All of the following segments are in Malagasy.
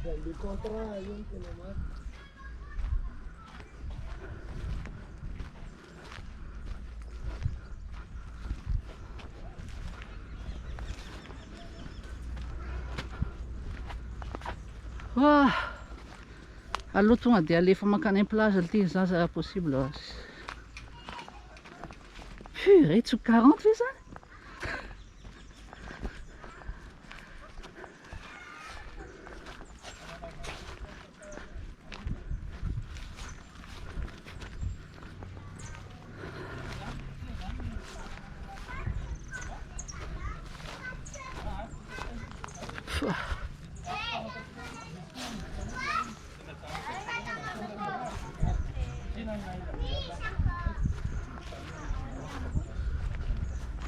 Dali kontra yun, tinamat. Aloha tonga dia alefa mankany amin'ny plage ity zaza possible. Purée, tsy 40 ve zany?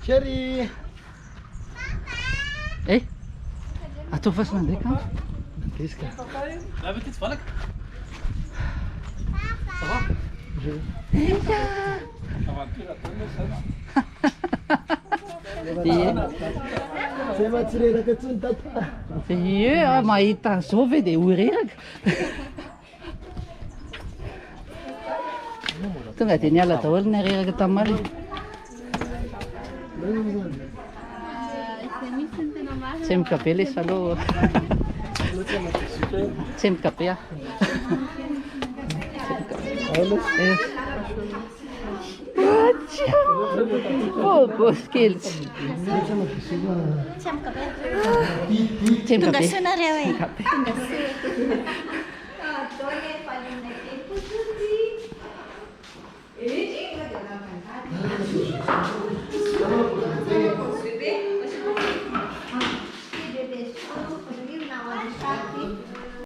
Chérie! Eh? Atao fasina ndraika. Qu'est-ce que... La petite frolic. Ça va? Aventure à tomber, ça va. Tsy matsireraka intsony tata. Ie, mahita zao ve dia ho reraka. Tonga dia niala daholo ny reraka tamaly. Tsemboka be ilay saloha. Tsemboka be ah. Goskilts. Tsemboka be. Tsemboka Tonga be. soanareo e. Tonga so.